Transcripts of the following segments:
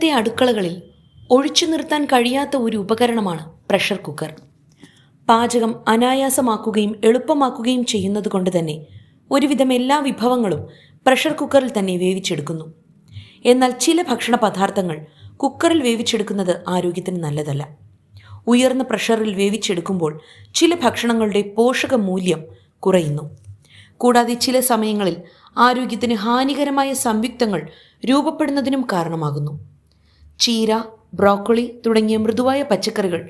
ഇന്നത്തെ അടുക്കളകളിൽ ഒഴിച്ചു നിർത്താൻ കഴിയാത്ത ഒരു ഉപകരണമാണ് പ്രഷർ കുക്കർ. പാചകം അനായാസമാക്കുകയും എളുപ്പമാക്കുകയും ചെയ്യുന്നത് കൊണ്ട് തന്നെ ഒരുവിധം എല്ലാ വിഭവങ്ങളും പ്രഷർ കുക്കറിൽ തന്നെ വേവിച്ചെടുക്കുന്നു. എന്നാൽ ചില ഭക്ഷണ പദാർത്ഥങ്ങൾ കുക്കറിൽ വേവിച്ചെടുക്കുന്നത് ആരോഗ്യത്തിന് നല്ലതല്ല. ഉയർന്ന പ്രഷറിൽ വേവിച്ചെടുക്കുമ്പോൾ ചില ഭക്ഷണങ്ങളുടെ പോഷക മൂല്യം കുറയുന്നു. കൂടാതെ ചില സമയങ്ങളിൽ ആരോഗ്യത്തിന് ഹാനികരമായ സംയുക്തങ്ങൾ രൂപപ്പെടുന്നതിനും കാരണമാകുന്നു. ചീര, ബ്രോക്കോളി തുടങ്ങിയ മൃദുവായ പച്ചക്കറികൾ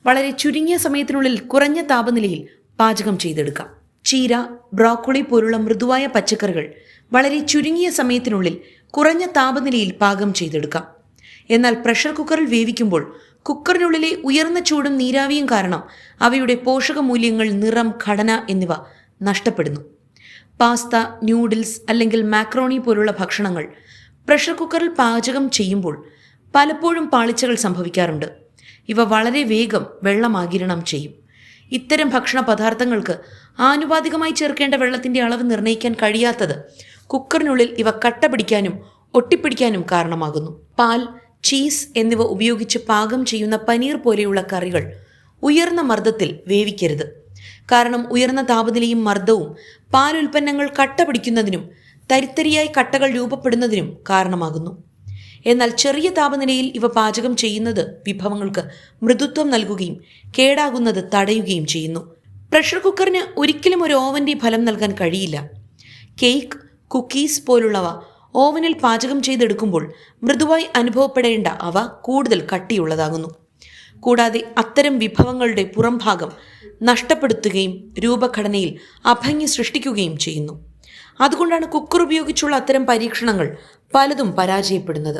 വളരെ ചുരുങ്ങിയ സമയത്തിനുള്ളിൽ കുറഞ്ഞ താപനിലയിൽ പാചകം ചെയ്തെടുക്കാം. ചീര, ബ്രോക്കോളി പോലുള്ള മൃദുവായ പച്ചക്കറികൾ വളരെ ചുരുങ്ങിയ സമയത്തിനുള്ളിൽ കുറഞ്ഞ താപനിലയിൽ പാകം ചെയ്തെടുക്കാം. എന്നാൽ പ്രഷർ കുക്കറിൽ വേവിക്കുമ്പോൾ കുക്കറിനുള്ളിലെ ഉയർന്ന ചൂടും നീരാവിയും കാരണം അവയുടെ പോഷകമൂല്യങ്ങൾ, നിറം, ഘടന എന്നിവ നഷ്ടപ്പെടുന്നു. പാസ്ത, ന്യൂഡിൽസ് അല്ലെങ്കിൽ മാക്രോണി പോലുള്ള ഭക്ഷണങ്ങൾ പ്രഷർ കുക്കറിൽ പാചകം ചെയ്യുമ്പോൾ പലപ്പോഴും പാളിച്ചകൾ സംഭവിക്കാറുണ്ട്. ഇവ വളരെ വേഗം വെള്ളമാഗിരണം ചെയ്യും. ഇത്തരം ഭക്ഷണ പദാർത്ഥങ്ങൾക്ക് ആനുപാതികമായി ചേർക്കേണ്ട വെള്ളത്തിൻ്റെ അളവ് നിർണ്ണയിക്കാൻ കഴിയാത്തത് കുക്കറിനുള്ളിൽ ഇവ കട്ട പിടിക്കാനും ഒട്ടിപ്പിടിക്കാനും കാരണമാകുന്നു. പാൽ, ചീസ് എന്നിവ ഉപയോഗിച്ച് പാകം ചെയ്യുന്ന പനീർ പോലെയുള്ള കറികൾ ഉയർന്ന മർദ്ദത്തിൽ വേവിക്കരുത്. കാരണം ഉയർന്ന താപനിലയും മർദ്ദവും പാലുൽപ്പന്നങ്ങൾ കട്ട പിടിക്കുന്നതിനും തരിത്തരിയായി കട്ടകൾ രൂപപ്പെടുന്നതിനും കാരണമാകുന്നു. എന്നാൽ ചെറിയ താപനിലയിൽ ഇവ പാചകം ചെയ്യുന്നത് വിഭവങ്ങൾക്ക് മൃദുത്വം നൽകുകയും കേടാകുന്നത് തടയുകയും ചെയ്യുന്നു. പ്രഷർ കുക്കറിന് ഒരിക്കലും ഒരു ഓവൻ്റെ ഫലം നൽകാൻ കഴിയില്ല. കേക്ക്, കുക്കീസ് പോലുള്ളവ ഓവനിൽ പാചകം ചെയ്തെടുക്കുമ്പോൾ മൃദുവായി അനുഭവപ്പെടേണ്ട അവ കൂടുതൽ കട്ടിയുള്ളതാകുന്നു. കൂടാതെ അത്തരം വിഭവങ്ങളുടെ പുറംഭാഗം നഷ്ടപ്പെടുത്തുകയും രൂപഘടനയിൽ അഭംഗി സൃഷ്ടിക്കുകയും ചെയ്യുന്നു. അതുകൊണ്ടാണ് കുക്കർ ഉപയോഗിച്ചുള്ള അത്തരം പരീക്ഷണങ്ങൾ പലതും പരാജയപ്പെടുന്നത്.